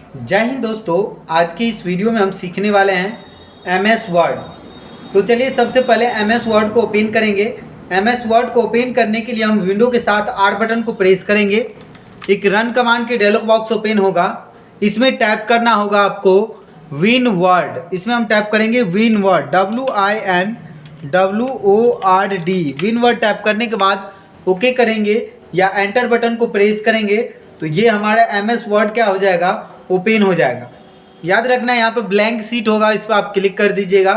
जय हिंद दोस्तों। आज की इस वीडियो में हम सीखने वाले हैं एमएस वर्ड। तो चलिए सबसे पहले एमएस वर्ड को ओपन करेंगे। एमएस वर्ड को ओपन करने के लिए हम विंडो के साथ आर बटन को प्रेस करेंगे। एक रन कमांड के डायलॉग बॉक्स ओपन होगा। इसमें टाइप करना होगा आपको विन वर्ड। इसमें हम टाइप करेंगे win word, WINWORD। Win word type करने के बाद ओके करेंगे या एंटर बटन को प्रेस करेंगे तो ये हमारा एमएस वर्ड क्या हो जाएगा, ओपन हो जाएगा। याद रखना यहाँ पे ब्लैंक सीट होगा, इस पर आप क्लिक कर दीजिएगा।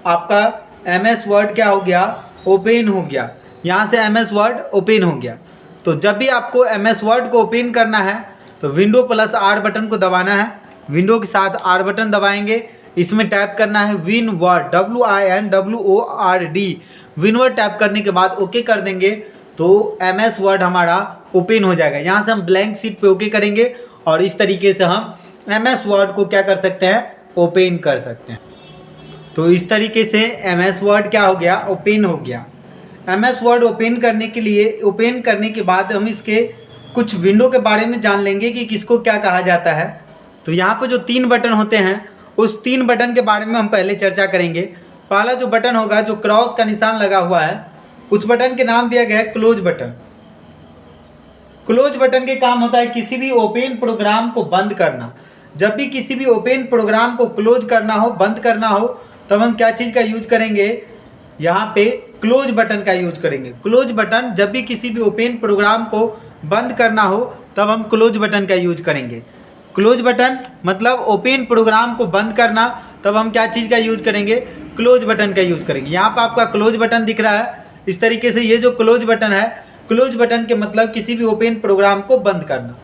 आपका एमएस वर्ड क्या हो गया, ओपन हो गया। यहाँ से एमएस वर्ड ओपन हो गया। तो जब भी आपको एमएस वर्ड को ओपन करना है तो विंडो प्लस आर बटन को दबाना है। विंडो के साथ आर बटन दबाएंगे। इसमें टाइप करना है win word, WINWORD। Win word type करने के बाद ओके कर देंगे तो एमएस वर्ड हमारा ओपन हो जाएगा। यहाँ से हम ब्लैंक सीट पे ओके करेंगे और इस तरीके से हम एमएस वर्ड को क्या कर सकते हैं, ओपन कर सकते हैं। तो इस तरीके से एमएस वर्ड क्या हो गया, ओपन हो गया। एमएस वर्ड ओपन करने के लिए, ओपन करने के बाद हम इसके कुछ विंडो के बारे में जान लेंगे कि किसको क्या कहा जाता है। तो यहाँ पर जो 3 बटन होते हैं उस 3 बटन के बारे में हम पहले चर्चा करेंगे। पहला जो बटन होगा, जो क्रॉस का निशान लगा हुआ है, उस बटन के नाम दिया गया है क्लोज बटन। क्लोज बटन के काम होता है किसी भी ओपन प्रोग्राम को बंद करना। जब भी किसी भी ओपन प्रोग्राम को क्लोज करना हो, बंद करना हो, तब हम क्या चीज़ का यूज करेंगे, यहाँ पे क्लोज बटन का यूज करेंगे। क्लोज बटन, जब भी किसी भी ओपन प्रोग्राम को बंद करना हो तब हम क्लोज बटन का यूज करेंगे। क्लोज बटन मतलब ओपन प्रोग्राम को बंद करना, तब हम क्या चीज़ का यूज करेंगे, क्लोज बटन का यूज करेंगे। यहाँ पर आपका क्लोज बटन दिख रहा है इस तरीके से। ये जो क्लोज बटन है, क्लोज बटन के मतलब किसी भी ओपन प्रोग्राम को बंद करना।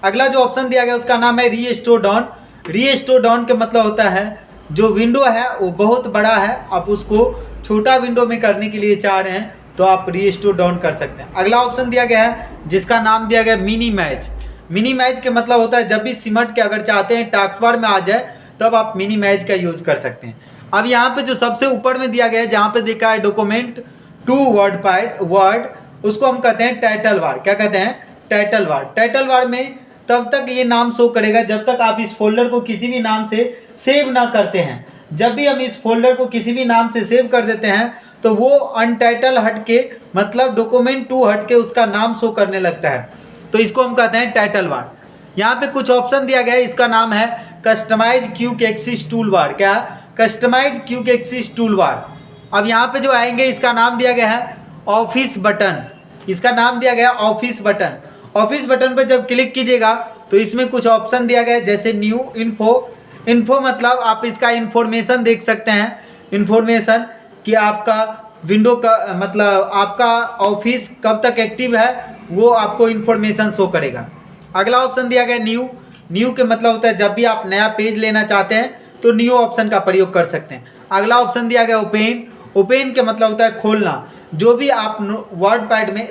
अगला जो ऑप्शन दिया गया उसका नाम है रीस्टोर डाउन। रीस्टोर डाउन के मतलब होता है जो विंडो है वो बहुत बड़ा है, आप उसको छोटा विंडो में करने के लिए चाह रहे हैं तो आप रीस्टोर डाउन कर सकते हैं। अगला ऑप्शन दिया गया है जिसका नाम दिया गया मिनी मैच। मिनी मैच के मतलब होता है जब भी सिमट के अगर चाहते हैं टास्क बार में आ जाए तब आप मिनी मैच का यूज कर सकते हैं। अब यहाँ पे जो सबसे ऊपर में दिया गया है, जहाँ पे देखा है डॉक्यूमेंट टू वर्ड, उसको हम कहते हैं टाइटल बार। क्या कहते हैं, टाइटल बार। टाइटल बार में तब तक ये नाम शो करेगा जब तक आप इस फोल्डर को किसी भी नाम से सेव ना करते हैं। जब भी हम इस फोल्डर को किसी भी नाम से सेव कर देते हैं तो वो अनटाइटल हट के, मतलब डॉक्यूमेंट टू हट के उसका नाम शो करने लगता है। तो इसको हम कहते हैं टाइटल बार। यहाँ पे कुछ ऑप्शन दिया गया है, इसका नाम है customise quick access tool bar. क्या, customise quick access tool bar. अब यहाँ पे जो आएंगे इसका नाम दिया गया है ऑफिस बटन। इसका नाम दिया गया ऑफिस बटन। ऑफिस बटन पर जब क्लिक कीजिएगा तो इसमें कुछ ऑप्शन दिया गया है जैसे न्यू इन्फो। इन्फो मतलब आप इसका इन्फॉर्मेशन देख सकते हैं। इन्फॉर्मेशन कि आपका विंडो का मतलब आपका ऑफिस कब तक एक्टिव है वो आपको इन्फॉर्मेशन शो करेगा। अगला ऑप्शन दिया गया न्यू। न्यू के मतलब होता है जब भी आप नया पेज लेना चाहते हैं तो न्यू ऑप्शन का प्रयोग कर सकते हैं। अगला ऑप्शन दिया गया ओपन। ओपन के मतलब होता है खोलना। जो भी आप वर्ड पैड में,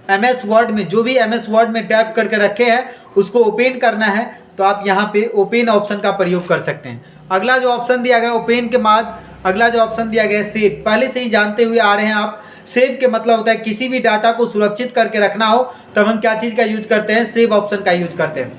एमएस वर्ड में, जो भी एमएस वर्ड में टाइप करके रखे हैं उसको ओपन करना है तो आप यहाँ पे ओपन ऑप्शन का प्रयोग कर सकते हैं। अगला जो ऑप्शन दिया गया ओपन के बाद, अगला जो ऑप्शन दिया गया सेव। पहले से ही जानते हुए आ रहे हैं आप, सेव के मतलब होता है किसी भी डाटा को सुरक्षित करके रखना हो तब हम क्या चीज़ का यूज करते हैं, सेव ऑप्शन का यूज करते हैं।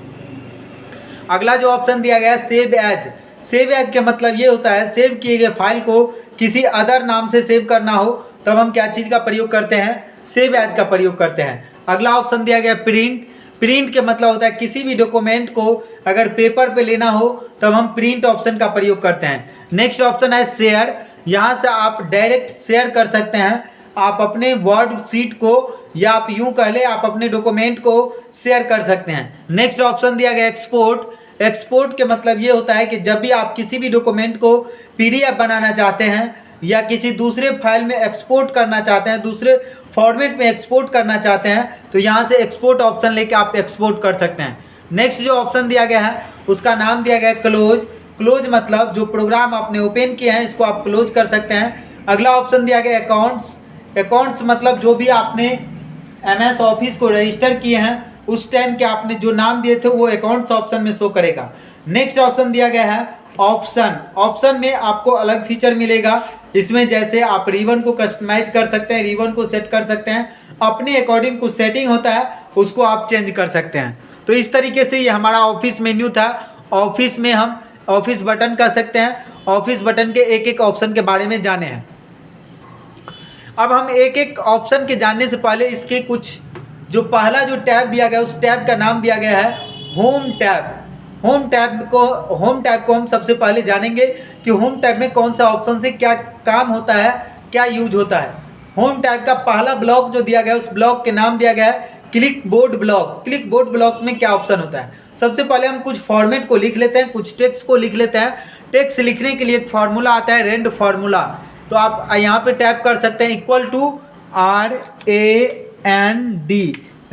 अगला जो ऑप्शन दिया गया सेव एज। सेव एज के मतलब ये होता है सेव किए गए फाइल को किसी अदर नाम से सेव करना हो तब हम क्या चीज़ का प्रयोग करते हैं, सेव एज का प्रयोग करते हैं। अगला ऑप्शन दिया गया प्रिंट। प्रिंट के मतलब होता है किसी भी डॉक्यूमेंट को अगर पेपर पे लेना हो तब हम प्रिंट ऑप्शन का प्रयोग करते हैं। नेक्स्ट ऑप्शन है शेयर। यहाँ से आप डायरेक्ट शेयर कर सकते हैं आप अपने वर्ड सीट को, या आप यूँ कह ले आप अपने डॉक्यूमेंट को शेयर कर सकते हैं। नेक्स्ट ऑप्शन दिया गया एक्सपोर्ट। एक्सपोर्ट के मतलब ये होता है कि जब भी आप किसी भी डॉक्यूमेंट को PDF बनाना चाहते हैं या किसी दूसरे फाइल में एक्सपोर्ट करना चाहते हैं, दूसरे फॉर्मेट में एक्सपोर्ट करना चाहते हैं तो यहाँ से एक्सपोर्ट ऑप्शन लेके आप एक्सपोर्ट कर सकते हैं। नेक्स्ट जो ऑप्शन दिया गया है उसका नाम दिया गया है क्लोज। क्लोज मतलब जो प्रोग्राम आपने ओपन किए हैं इसको आप क्लोज कर सकते हैं। अगला ऑप्शन दिया गया अकाउंट्स। अकाउंट्स मतलब जो भी आपने MS ऑफिस को रजिस्टर किए हैं उस टाइम के आपने जो नाम दिए थे वो अकाउंट्स ऑप्शन में शो करेगा। नेक्स्ट ऑप्शन दिया गया है ऑप्शन। ऑप्शन में आपको अलग फीचर मिलेगा। इसमें जैसे आप रिबन को कस्टमाइज कर सकते हैं, रिबन को सेट कर सकते हैं, अपने अकॉर्डिंग कुछ सेटिंग होता है उसको आप चेंज कर सकते हैं। तो इस तरीके से ये हमारा ऑफिस मेन्यू था ऑफिस में हम ऑफिस बटन कर सकते हैं। ऑफिस बटन के एक एक ऑप्शन के बारे में जाने हैं। अब हम एक एक ऑप्शन के जानने से पहले इसके कुछ जो पहला जो टैब दिया गया उस टैब का नाम दिया गया है होम टैब। होम टैब को हम सबसे पहले जानेंगे कि होम टैब में कौन सा ऑप्शन से क्या काम होता है, क्या यूज होता है। होम टैब का पहला ब्लॉक जो दिया गया उस ब्लॉक के नाम दिया गया है click board block. Click board block में क्या ऑप्शन होता है? सबसे पहले हम कुछ फॉर्मेट को लिख लेते हैं, कुछ टेक्स्ट को लिख लेते हैं। टेक्स्ट लिखने के लिए एक फार्मूला आता है रेंड फार्मूला, तो आप यहाँ पे टैप कर सकते हैं equal to RAND।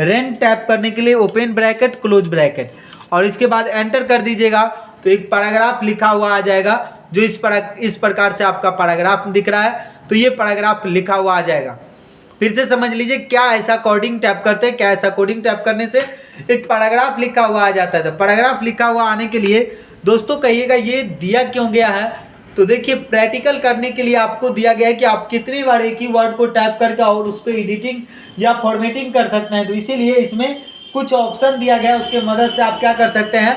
RAND tap करने के लिए ओपन ब्रैकेट क्लोज ब्रैकेट और इसके बाद एंटर कर दीजिएगा तो एक पैराग्राफ लिखा हुआ आ जाएगा जो इस प्रकार से आपका पैराग्राफ दिख रहा है। तो ये पैराग्राफ लिखा हुआ आ जाएगा। फिर से समझ लीजिए क्या ऐसा कोडिंग टैप करते हैं, क्या ऐसा कोडिंग टैप करने से एक पैराग्राफ लिखा हुआ आ जाता है। तो पैराग्राफ लिखा हुआ आने के लिए दोस्तों कहिएगा ये दिया क्यों गया है? तो देखिए प्रैक्टिकल करने के लिए आपको दिया गया है कि आप कितनी बार एक ही वर्ड को टैप करके और उस पर एडिटिंग या फॉर्मेटिंग कर सकते हैं। तो इसीलिए इसमें कुछ ऑप्शन दिया गया है, उसके मदद से आप क्या कर सकते हैं,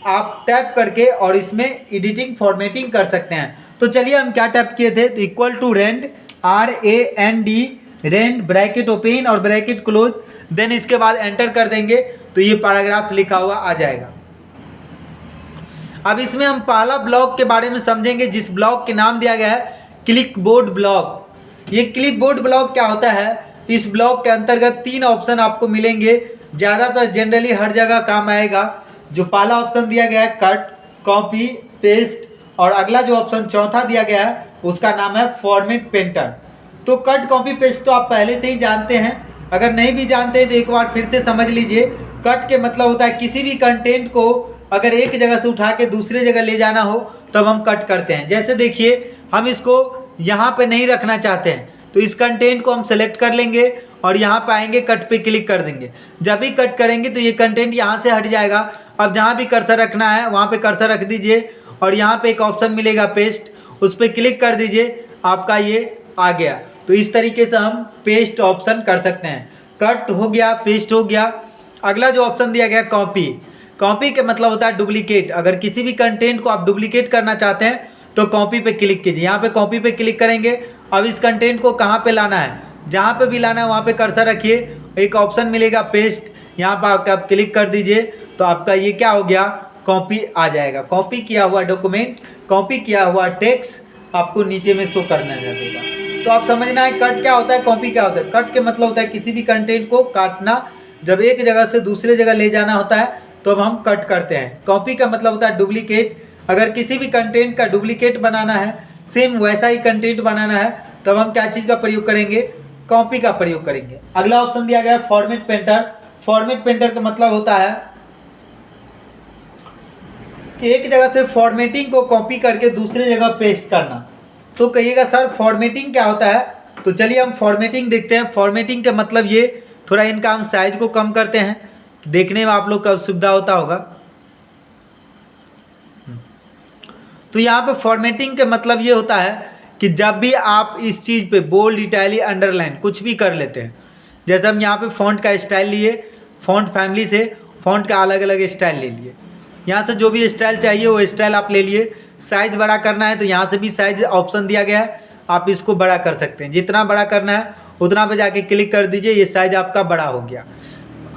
आप टैप करके और इसमें एडिटिंग फॉर्मेटिंग कर सकते हैं। तो चलिए हम क्या टैप किए थे, तो equal to RAND RAND RAND bracket open और ब्रैकेट क्लोज, देन इसके बाद एंटर कर देंगे तो ये पैराग्राफ लिखा हुआ आ जाएगा। अब इसमें हम पहला ब्लॉक के बारे में समझेंगे जिस ब्लॉक के नाम दिया गया है क्लिक बोर्ड ब्लॉक। ये क्लिक बोर्ड ब्लॉक क्या होता है? इस ब्लॉक के अंतर्गत 3 ऑप्शन आपको मिलेंगे, ज़्यादातर जनरली हर जगह काम आएगा। जो पहला ऑप्शन दिया गया है कट, कॉपी, पेस्ट और अगला जो ऑप्शन चौथा दिया गया है उसका नाम है फॉर्मेट पेंटर। तो कट, कॉपी, पेस्ट तो आप पहले से ही जानते हैं, अगर नहीं भी जानते हैं तो एक बार फिर से समझ लीजिए। कट के मतलब होता है किसी भी कंटेंट को अगर एक जगह से उठा के दूसरे जगह ले जाना हो तब हम कट करते हैं। जैसे देखिए हम इसको यहाँ पे नहीं रखना चाहते हैं तो इस कंटेंट को हम सेलेक्ट कर लेंगे और यहाँ पे आएंगे कट पे क्लिक कर देंगे। जब भी कट करेंगे तो ये कंटेंट यहाँ से हट जाएगा। अब जहाँ भी कर्सर रखना है वहाँ पे कर्सर रख दीजिए और यहाँ पे एक ऑप्शन मिलेगा पेस्ट, उस पर क्लिक कर दीजिए, आपका ये आ गया। तो इस तरीके से हम पेस्ट ऑप्शन कर सकते हैं। कट हो गया, पेस्ट हो गया। अगला जो ऑप्शन दिया गया कॉपी। कॉपी का मतलब होता है डुप्लीकेट। अगर किसी भी कंटेंट को आप डुप्लीकेट करना चाहते हैं तो कॉपी पे क्लिक कीजिए। यहाँ पे कॉपी पे क्लिक करेंगे। अब इस कंटेंट को कहाँ पे लाना है, जहाँ पे भी लाना है वहाँ पे कर्सर रखिए, एक ऑप्शन मिलेगा पेस्ट, यहाँ पर आप क्लिक कर दीजिए तो आपका ये क्या हो गया, कॉपी आ जाएगा। कॉपी किया हुआ डॉक्यूमेंट, कॉपी किया हुआ टेक्स्ट आपको नीचे में शो करना लगेगा। तो आप समझना है कट क्या होता है, कॉपी क्या होता है। कट के मतलब होता है किसी भी कंटेंट को काटना, जब एक जगह से दूसरे जगह ले जाना होता है तो अब हम कट करते हैं। कॉपी का मतलब होता है डुप्लीकेट। अगर किसी भी कंटेंट का डुप्लीकेट बनाना है, सेम वैसा ही कंटेंट बनाना है, तब हम क्या चीज़ का प्रयोग करेंगे, कॉपी का प्रयोग करेंगे। अगला ऑप्शन दिया गया है फॉर्मेट पेंटर। फॉर्मेट पेंटर का मतलब होता है कि एक जगह से फॉर्मेटिंग को कॉपी करके दूसरे जगह पेस्ट करना। तो कहिएगा सर फॉर्मेटिंग क्या होता है? तो चलिए हम फॉर्मेटिंग देखते हैं। फॉर्मेटिंग का मतलब ये, थोड़ा इनका हम साइज को कम करते हैं, देखने में आप लोग का सुविधा होता होगा। तो यहाँ पे फॉर्मेटिंग का मतलब ये होता है कि जब भी आप इस चीज़ पे बोल्ड, इटैलिक, अंडरलाइन कुछ भी कर लेते हैं, जैसे हम यहाँ पे फ़ॉन्ट का स्टाइल लिए, फ़ॉन्ट फैमिली से फ़ॉन्ट का अलग अलग स्टाइल ले लिए, यहाँ से जो भी स्टाइल चाहिए वो स्टाइल आप ले लिए। साइज़ बड़ा करना है तो यहाँ से भी साइज ऑप्शन दिया गया है, आप इसको बड़ा कर सकते हैं। जितना बड़ा करना है उतना पे जाके क्लिक कर दीजिए, ये साइज आपका बड़ा हो गया।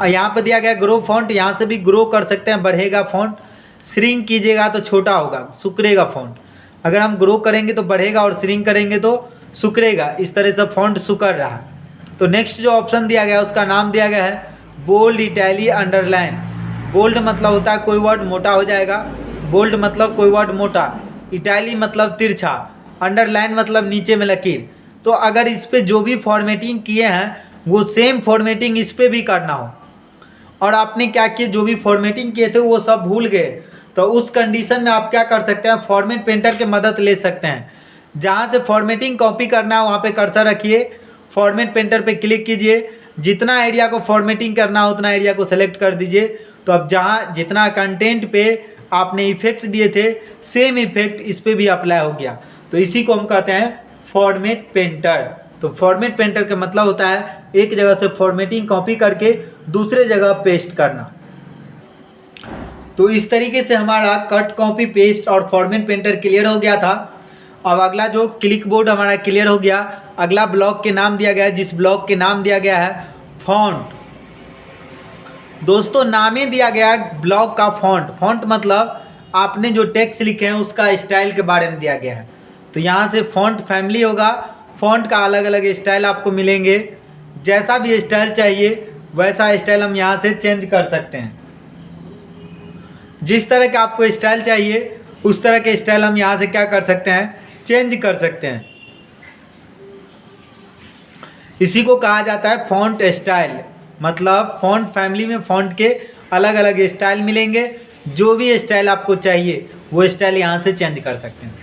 यहाँ पे दिया गया ग्रो फॉन्ट, यहाँ से भी ग्रो कर सकते हैं, बढ़ेगा फॉन्ट। श्रिंक कीजिएगा तो छोटा होगा, सुकड़ेगा फॉन्ट। अगर हम ग्रो करेंगे तो बढ़ेगा और श्रिंक करेंगे तो सुकड़ेगा। इस तरह से फॉन्ट सुकड़ रहा है। तो नेक्स्ट जो ऑप्शन दिया गया है उसका नाम दिया गया है बोल्ड, इटैलिक, अंडरलाइन। बोल्ड मतलब होता है कोई वर्ड मोटा हो जाएगा, बोल्ड मतलब कोई वर्ड मोटा, इटैलिक मतलब तिरछा, अंडरलाइन मतलब नीचे में लकीर। तो अगर इस पर जो भी फॉर्मेटिंग किए हैं वो सेम फॉर्मेटिंग इस पर भी करना हो और आपने क्या किया, जो भी फॉर्मेटिंग किए थे वो सब भूल गए, तो उस कंडीशन में आप क्या कर सकते हैं, फॉर्मेट पेंटर की मदद ले सकते हैं। जहाँ से फॉर्मेटिंग कॉपी करना है वहाँ पे कर्सर रखिए, फॉर्मेट पेंटर पे क्लिक कीजिए, जितना एरिया को फॉर्मेटिंग करना हो उतना एरिया को सेलेक्ट कर दीजिए। तो अब जहाँ जितना कंटेंट पे आपने इफेक्ट दिए थे सेम इफेक्ट इस पर भी अप्लाई हो गया। तो इसी को हम कहते हैं फॉर्मेट पेंटर। तो फॉर्मेट पेंटर का मतलब होता है एक जगह से फॉर्मेटिंग कॉपी करके दूसरे जगह पेस्ट करना। तो इस तरीके से हमारा कट, कॉपी, पेस्ट और फॉर्मेट पेंटर क्लियर हो गया था। अब अगला जो क्लिक बोर्ड हमारा क्लियर हो गया। अगला ब्लॉक के नाम दिया गया है, जिस ब्लॉक के नाम दिया गया है फॉन्ट। दोस्तों नाम ही दिया गया है ब्लॉक का फॉन्ट। फॉन्ट मतलब आपने जो टेक्स्ट लिखे हैं उसका स्टाइल के बारे में दिया गया है। तो यहाँ से फॉन्ट फैमिली होगा। फॉन्ट का अलग अलग स्टाइल आपको मिलेंगे। जैसा भी स्टाइल चाहिए वैसा स्टाइल हम यहाँ से चेंज कर सकते हैं। जिस तरह का आपको स्टाइल चाहिए उस तरह के स्टाइल हम यहाँ से क्या कर सकते हैं, चेंज कर सकते हैं। इसी को कहा जाता है फॉन्ट स्टाइल। मतलब फॉन्ट फैमिली में फॉन्ट के अलग अलग स्टाइल मिलेंगे। जो भी स्टाइल आपको चाहिए वो स्टाइल यहाँ से चेंज कर सकते हैं।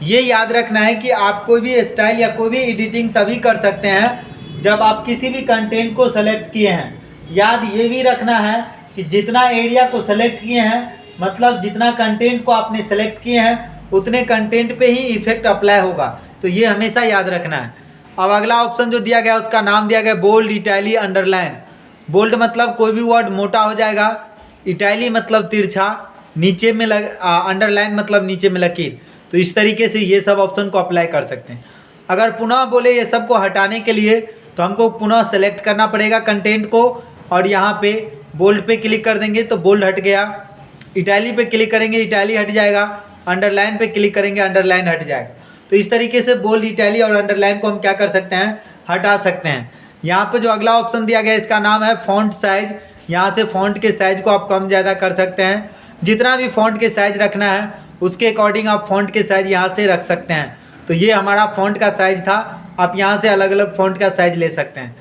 ये याद रखना है कि आप कोई भी स्टाइल या कोई भी एडिटिंग तभी कर सकते हैं जब आप किसी भी कंटेंट को सेलेक्ट किए हैं। याद ये भी रखना है कि जितना एरिया को सेलेक्ट किए हैं, मतलब जितना कंटेंट को आपने सेलेक्ट किए हैं उतने कंटेंट पे ही इफेक्ट अप्लाई होगा। तो ये हमेशा याद रखना है। अब अगला ऑप्शन जो दिया गया उसका नाम दिया गया बोल्ड, इटैली, अंडरलाइन। बोल्ड मतलब कोई भी वर्ड मोटा हो जाएगा, इटैली मतलब तिरछा, नीचे में अंडरलाइन मतलब नीचे में लकीर। तो इस तरीके से ये सब ऑप्शन को अप्लाई कर सकते हैं। अगर पुनः बोले ये सब को हटाने के लिए तो हमको पुनः सेलेक्ट करना पड़ेगा कंटेंट को, और यहाँ पे बोल्ड पे क्लिक कर देंगे तो बोल्ड हट गया। इटैली पे क्लिक करेंगे, इटैली हट जाएगा। अंडरलाइन पे क्लिक करेंगे, अंडरलाइन हट जाएगा। तो इस तरीके से बोल्ड, इटैली और अंडरलाइन को हम क्या कर सकते हैं, हटा सकते हैं। यहाँ पे जो अगला ऑप्शन दिया गया इसका नाम है फॉन्ट साइज। यहाँ से फॉन्ट के साइज को आप कम ज़्यादा कर सकते हैं। जितना भी फॉन्ट के साइज रखना है उसके अकॉर्डिंग आप फॉन्ट के साइज यहाँ से रख सकते हैं। तो ये हमारा फॉन्ट का साइज था। आप यहाँ से अलग अलग फॉन्ट का साइज ले सकते हैं।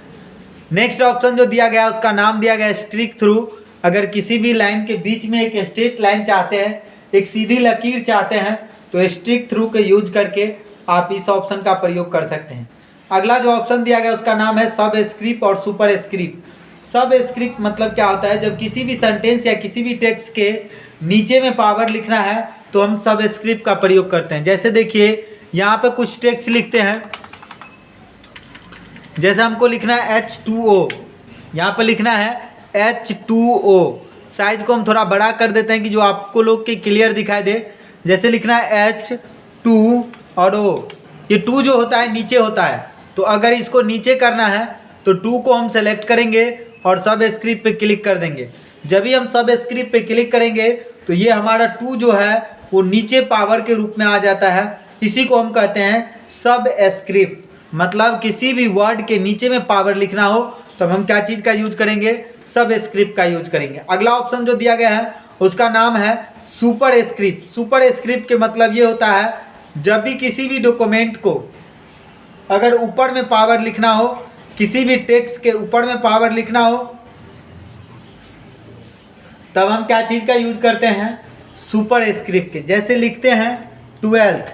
नेक्स्ट ऑप्शन जो दिया गया उसका नाम दिया गया स्ट्रिक थ्रू। अगर किसी भी लाइन के बीच में एक स्ट्रेट लाइन चाहते हैं, एक सीधी लकीर चाहते हैं, तो स्ट्रिक थ्रू के यूज करके आप इस ऑप्शन का प्रयोग कर सकते हैं। अगला जो ऑप्शन दिया गया उसका नाम है सब स्क्रिप्ट और सुपर स्क्रिप्ट। सब स्क्रिप्ट मतलब क्या होता है, जब किसी भी सेंटेंस या किसी भी टेक्स्ट के नीचे में पावर लिखना है तो हम सब स्क्रिप्ट का प्रयोग करते हैं। जैसे देखिए यहाँ पे कुछ टेक्स्ट लिखते हैं, जैसे हमको लिखना है H2O, यहाँ पे लिखना है H2O। साइज को हम थोड़ा बड़ा कर देते हैं कि जो आपको लोग के क्लियर दिखाई दे। जैसे लिखना है H2 और O, ये 2 जो होता है नीचे होता है। तो अगर इसको नीचे करना है तो 2 को हम सेलेक्ट करेंगे और सब स्क्रिप्ट पे क्लिक कर देंगे। जब भी हम सब स्क्रिप्ट पे क्लिक करेंगे तो ये हमारा 2 जो है वो नीचे पावर के रूप में आ जाता है। इसी को हम कहते हैं सब स्क्रिप्ट। मतलब किसी भी वर्ड के नीचे में पावर लिखना हो तो हम क्या चीज़ का यूज करेंगे, सब स्क्रिप्ट का यूज करेंगे। अगला ऑप्शन जो दिया गया है उसका नाम है सुपर स्क्रिप्ट। सुपर स्क्रिप्ट के मतलब ये होता है जब भी किसी भी डॉक्यूमेंट को अगर ऊपर में पावर लिखना हो, किसी भी टेक्स्ट के ऊपर में पावर लिखना हो, तब हम क्या चीज़ का यूज करते हैं, सुपर स्क्रिप्ट के। जैसे लिखते हैं 12th,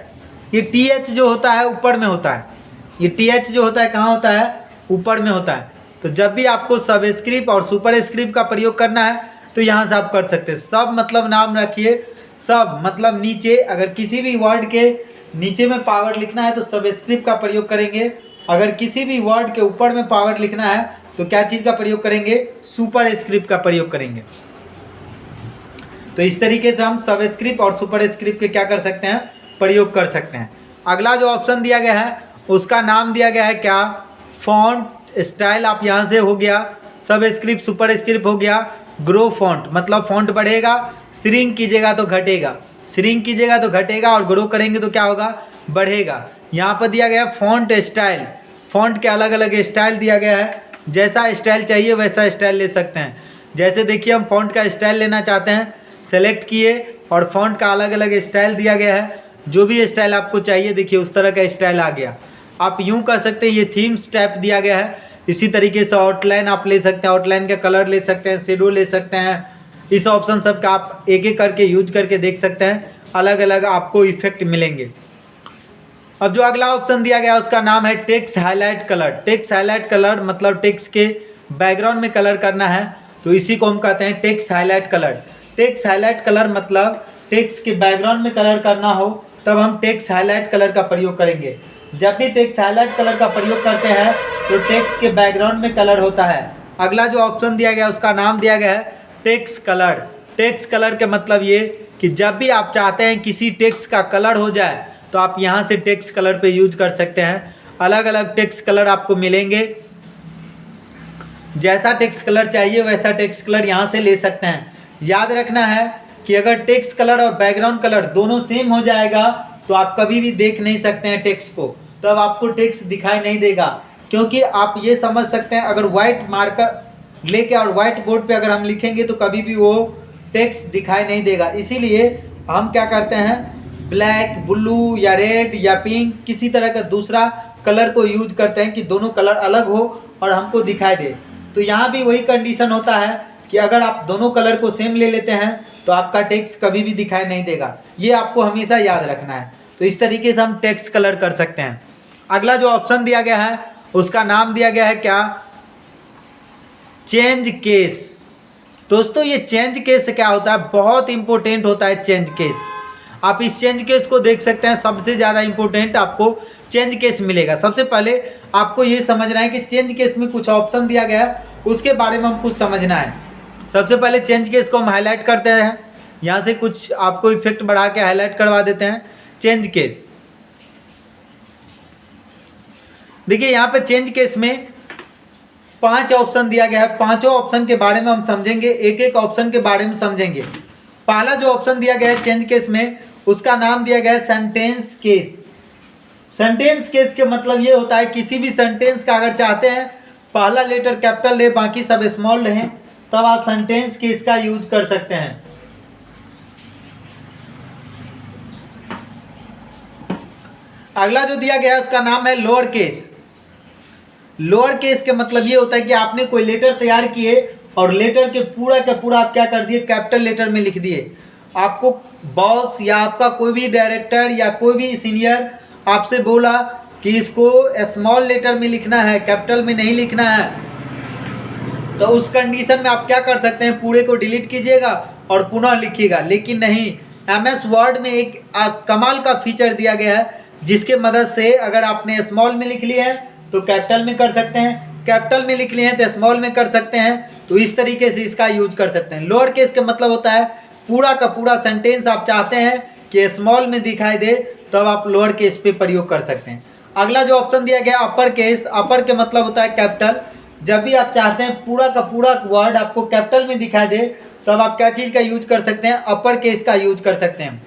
ये TH जो होता है ऊपर में होता है। ये TH जो होता है कहाँ होता है, ऊपर में होता है। तो जब भी आपको सब स्क्रिप्ट और सुपर स्क्रिप्ट का प्रयोग करना है तो यहाँ से आप कर सकते हैं। सब मतलब नाम रखिए, सब मतलब नीचे, अगर किसी भी वर्ड के नीचे में पावर लिखना है तो सब स्क्रिप्ट का प्रयोग करेंगे। अगर किसी भी वर्ड के ऊपर में पावर लिखना है तो क्या चीज़ का प्रयोग करेंगे, सुपर स्क्रिप्ट का प्रयोग करेंगे। तो इस तरीके से हम सब स्क्रिप्ट और सुपर स्क्रिप्ट के क्या कर सकते हैं, प्रयोग कर सकते हैं। अगला जो ऑप्शन दिया गया है उसका नाम दिया गया है क्या, फॉन्ट स्टाइल। आप यहाँ से हो गया, सब स्क्रिप्ट सुपर स्क्रिप्ट हो गया। ग्रो फॉन्ट मतलब फॉन्ट बढ़ेगा, श्रिंक कीजिएगा तो घटेगा, श्रिंक कीजिएगा तो घटेगा, और ग्रो करेंगे तो क्या होगा, बढ़ेगा। यहाँ पर दिया गया फॉन्ट स्टाइल। फॉन्ट के अलग अलग स्टाइल दिया गया है, जैसा स्टाइल चाहिए वैसा स्टाइल ले सकते हैं। जैसे देखिए हम फॉन्ट का स्टाइल लेना चाहते हैं, सेलेक्ट किए और फॉन्ट का अलग अलग स्टाइल दिया गया है। जो भी स्टाइल आपको चाहिए देखिए उस तरह का स्टाइल आ गया। आप यूँ कर सकते हैं, ये थीम्स टाइप दिया गया है। इसी तरीके से आउटलाइन आप ले सकते हैं, आउटलाइन का कलर ले सकते हैं, शेडो ले सकते हैं। इस ऑप्शन सब का आप एक एक करके यूज करके देख सकते हैं, अलग अलग आपको इफेक्ट मिलेंगे। अब जो अगला ऑप्शन दिया गया उसका नाम है text highlight colour. Text highlight colour मतलब टेक्स्ट के बैकग्राउंड में कलर करना है, तो इसी को हम कहते हैं text highlight colour. Text highlight colour मतलब टेक्स्ट के बैकग्राउंड में कलर करना हो तब हम टेक्स्ट हाईलाइट कलर का प्रयोग करेंगे। जब भी टेक्स्ट हाईलाइट कलर का प्रयोग करते हैं तो टेक्स्ट के बैकग्राउंड में कलर होता है। अगला जो ऑप्शन दिया गया उसका नाम दिया गया है टेक्स्ट कलर। टेक्स्ट कलर के मतलब ये कि जब भी आप चाहते हैं किसी टेक्स्ट का कलर हो जाए तो आप यहाँ से टेक्स्ट कलर पे यूज कर सकते हैं। अलग अलग टेक्स्ट कलर आपको मिलेंगे, जैसा टेक्स्ट कलर चाहिए वैसा टेक्स्ट कलर यहाँ से ले सकते हैं। याद रखना है कि अगर टेक्स्ट कलर और बैकग्राउंड कलर दोनों सेम हो जाएगा तो आप कभी भी देख नहीं सकते हैं टेक्स्ट को, तब आपको टेक्स्ट दिखाई नहीं देगा। क्योंकि आप ये समझ सकते हैं अगर वाइट मार्कर लेके और वाइट बोर्ड पे अगर हम लिखेंगे तो कभी भी वो टेक्स्ट दिखाई नहीं देगा। इसीलिए हम क्या करते हैं, ब्लैक, ब्लू या रेड या पिंक किसी तरह का दूसरा कलर को यूज करते हैं कि दोनों कलर अलग हो और हमको दिखाई दे। तो यहाँ भी वही कंडीशन होता है कि अगर आप दोनों कलर को सेम ले लेते हैं तो आपका टेक्स्ट कभी भी दिखाई नहीं देगा। ये आपको हमेशा याद रखना है। तो इस तरीके से हम टेक्स्ट कलर कर सकते हैं। अगला जो ऑप्शन दिया गया है उसका नाम दिया गया है क्या, चेंज केस। दोस्तों ये चेंज केस से क्या होता है, बहुत इंपॉर्टेंट होता है चेंज केस। आप इस चेंज केस को देख सकते हैं, सबसे ज़्यादा इंपॉर्टेंट आपको चेंज केस मिलेगा। सबसे पहले आपको ये समझना है कि चेंज केस में कुछ ऑप्शन दिया गया है, उसके बारे में हम कुछ समझना है। सबसे पहले चेंज केस को हम हाईलाइट करते हैं, यहाँ से कुछ आपको इफेक्ट बढ़ा के हाईलाइट करवा देते हैं। चेंज केस देखिए, यहाँ पे चेंज केस में 5 ऑप्शन दिया गया है। पांचों ऑप्शन के बारे में हम समझेंगे, एक एक ऑप्शन के बारे में समझेंगे। पहला जो ऑप्शन दिया गया है चेंज केस में, उसका नाम दिया गया है सेंटेंस केस। सेंटेंस केस के मतलब ये होता है किसी भी सेंटेंस का अगर चाहते हैं पहला लेटर कैपिटल ले बाकी सब स्मॉल रहें, तब आप सेंटेंस केस का यूज कर सकते हैं। अगला जो दिया गया है उसका नाम है लोअर केस। लोअर केस के मतलब ये होता है कि आपने कोई लेटर तैयार किए और लेटर के पूरा का पूरा आप क्या कर दिए, कैपिटल लेटर में लिख दिए। आपको बॉस या आपका कोई भी डायरेक्टर या कोई भी सीनियर आपसे बोला कि इसको स्मॉल लेटर में लिखना है, कैपिटल में नहीं लिखना है, तो उस कंडीशन में आप क्या कर सकते हैं, पूरे को डिलीट कीजिएगा और पुनः लिखिएगा। लेकिन नहीं, MS वर्ड में एक कमाल का फीचर दिया गया है जिसके मदद से अगर आपने स्मॉल में लिख लिए हैं तो कैपिटल में कर सकते हैं, कैपिटल में लिख लिए हैं तो स्मॉल में कर सकते हैं। तो इस तरीके से इसका यूज कर सकते हैं। लोअर केस का मतलब होता है पूरा का पूरा सेंटेंस आप चाहते हैं कि स्मॉल में दिखाई दे, तब आप लोअर केस पे प्रयोग कर सकते हैं। अगला जो ऑप्शन दिया गया अपर केस। अपर के मतलब होता है कैपिटल। जब भी आप चाहते हैं पूरा का पूरा वर्ड आपको कैपिटल में दिखाई दे, तब आप क्या चीज़ का यूज कर सकते हैं, अपर केस का यूज कर सकते हैं।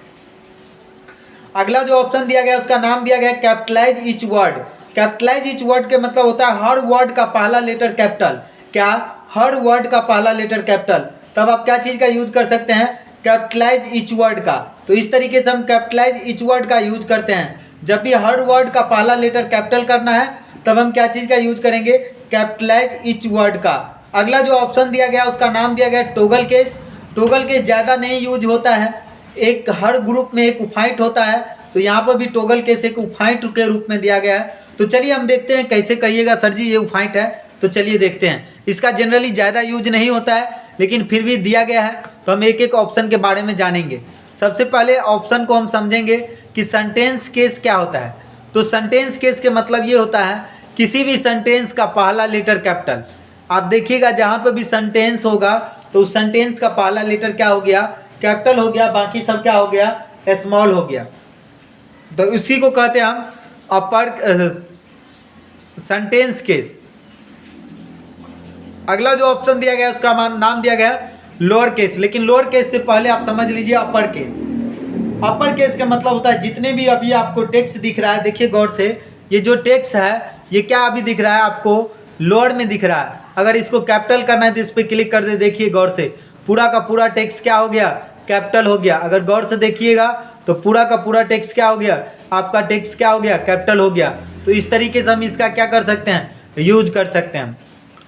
अगला जो ऑप्शन दिया गया उसका नाम दिया गया capitalise each word. Capitalise each word के मतलब होता है हर वर्ड का पहला लेटर कैपिटल। क्या, हर वर्ड का पहला लेटर कैपिटल। तब आप क्या चीज़ का यूज कर सकते हैं, कैपिटलाइज ईच वर्ड का। तो इस तरीके से हम कैपिटलाइज ईच वर्ड का यूज करते हैं। जब भी हर वर्ड का पहला लेटर कैपिटल करना है तब हम क्या चीज़ का यूज करेंगे, कैपिटलाइज ईच वर्ड का। अगला जो ऑप्शन दिया गया उसका नाम दिया गया टोगल केस। टोगल केस ज़्यादा नहीं यूज होता है, एक हर ग्रुप में एक उफाइट होता है, तो यहाँ पर भी टोगल केस एक उफाइट के रूप में दिया गया है। तो चलिए हम देखते हैं कैसे कहिएगा सर जी ये उफाइट है, तो चलिए देखते हैं। इसका जनरली ज़्यादा यूज नहीं होता है लेकिन फिर भी दिया गया है, तो हम एक एक ऑप्शन के बारे में जानेंगे। सबसे पहले ऑप्शन को हम समझेंगे कि सेंटेंस केस क्या होता है। तो सेंटेंस केस के मतलब ये होता है किसी भी सेंटेंस का पहला लेटर कैपिटल। आप देखिएगा जहाँ पे भी सेंटेंस होगा तो उस सेंटेंस का पहला लेटर क्या हो गया, कैपिटल हो गया, बाकी सब क्या हो गया, स्मॉल हो गया। तो उसी को कहते हैं हम अपर सेंटेंस केस। अगला जो ऑप्शन दिया गया उसका नाम दिया गया लोअर केस। लेकिन लोअर केस से पहले आप समझ लीजिए अपर केस। अपर केस का मतलब होता है जितने भी अभी आपको टेक्स्ट दिख रहा है, देखिए गौर से, ये जो टेक्स्ट है ये क्या अभी दिख रहा है आपको, लोअर में दिख रहा है। अगर इसको कैपिटल करना है तो इस पर क्लिक कर दे, देखिए गौर से पूरा का पूरा टेक्स्ट क्या हो गया, कैपिटल हो गया। अगर गौर से देखिएगा तो पूरा का पूरा टेक्स्ट क्या हो गया, आपका टेक्स्ट क्या हो गया, कैपिटल हो गया। तो इस तरीके से हम इसका क्या कर सकते हैं, यूज कर सकते हैं।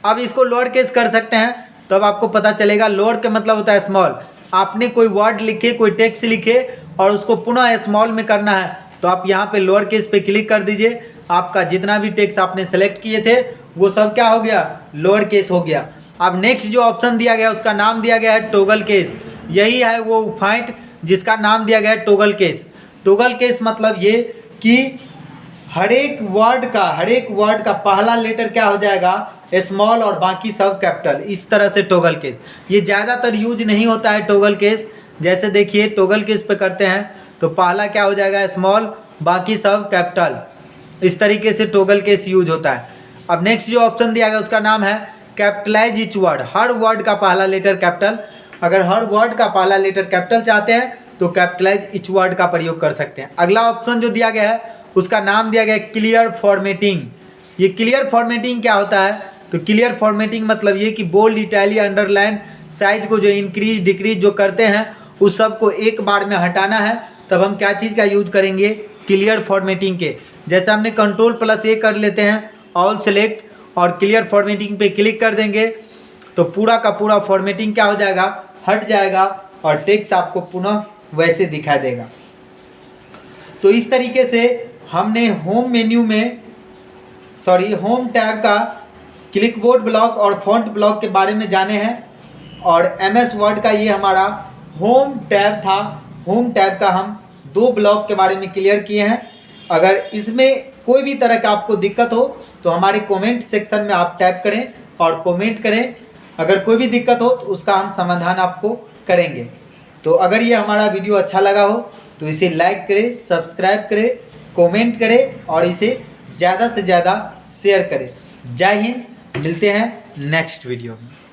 अब इसको लोअर केस कर सकते हैं, तब आपको पता चलेगा लोअर का मतलब होता है स्मॉल। आपने कोई वर्ड लिखे, कोई टेक्स्ट लिखे और उसको पुनः स्मॉल में करना है, तो आप यहाँ पे लोअर केस पे क्लिक कर दीजिए। आपका जितना भी टेक्स्ट आपने सेलेक्ट किए थे वो सब क्या हो गया, लोअर केस हो गया। अब नेक्स्ट जो ऑप्शन दिया गया उसका नाम दिया गया है टोगल केस। यही है वो पॉइंट जिसका नाम दिया गया है टोगल केस। टोगल केस मतलब ये कि हर एक वर्ड का पहला लेटर क्या हो जाएगा, स्मॉल, और बाकी सब कैपिटल। इस तरह से टॉगल केस, ये ज़्यादातर यूज नहीं होता है टॉगल केस। जैसे देखिए टॉगल केस पे करते हैं तो पहला क्या हो जाएगा स्मॉल, बाकी सब कैपिटल। इस तरीके से टॉगल केस यूज होता है। अब नेक्स्ट जो ऑप्शन दिया गया उसका नाम है कैपिटलाइज ईच वर्ड। हर वर्ड का पहला लेटर कैपिटल। अगर हर वर्ड का पहला लेटर कैपिटल चाहते हैं तो कैपिटलाइज ईच वर्ड का प्रयोग कर सकते हैं। अगला ऑप्शन जो दिया गया है उसका नाम दिया गया है क्लियर फॉर्मेटिंग। ये क्लियर फॉर्मेटिंग क्या होता है, तो क्लियर फॉर्मेटिंग मतलब ये कि बोल्ड, इटैलिक, अंडरलाइन, साइज को जो इंक्रीज डिक्रीज जो करते हैं उस सब को एक बार में हटाना है, तब हम क्या चीज़ का यूज करेंगे, क्लियर फॉर्मेटिंग के। जैसे हमने Ctrl+A कर लेते हैं, ऑल सेलेक्ट, और क्लियर फॉर्मेटिंग पे क्लिक कर देंगे तो पूरा का पूरा फॉर्मेटिंग क्या हो जाएगा, हट जाएगा, और टेक्स्ट आपको पुनः वैसे दिखा देगा। तो इस तरीके से हमने होम टैब का क्लिकबोर्ड ब्लॉक और फॉन्ट ब्लॉक के बारे में जाने हैं। और MS वर्ड का ये हमारा होम टैब था। होम टैब का हम 2 ब्लॉक के बारे में क्लियर किए हैं। अगर इसमें कोई भी तरह का आपको दिक्कत हो तो हमारे कमेंट सेक्शन में आप टाइप करें और कमेंट करें। अगर कोई भी दिक्कत हो तो उसका हम समाधान आपको करेंगे। तो अगर ये हमारा वीडियो अच्छा लगा हो तो इसे लाइक करें, सब्सक्राइब करें, कमेंट करें और इसे ज़्यादा से ज़्यादा शेयर करें। जय हिंद, मिलते हैं नेक्स्ट वीडियो में।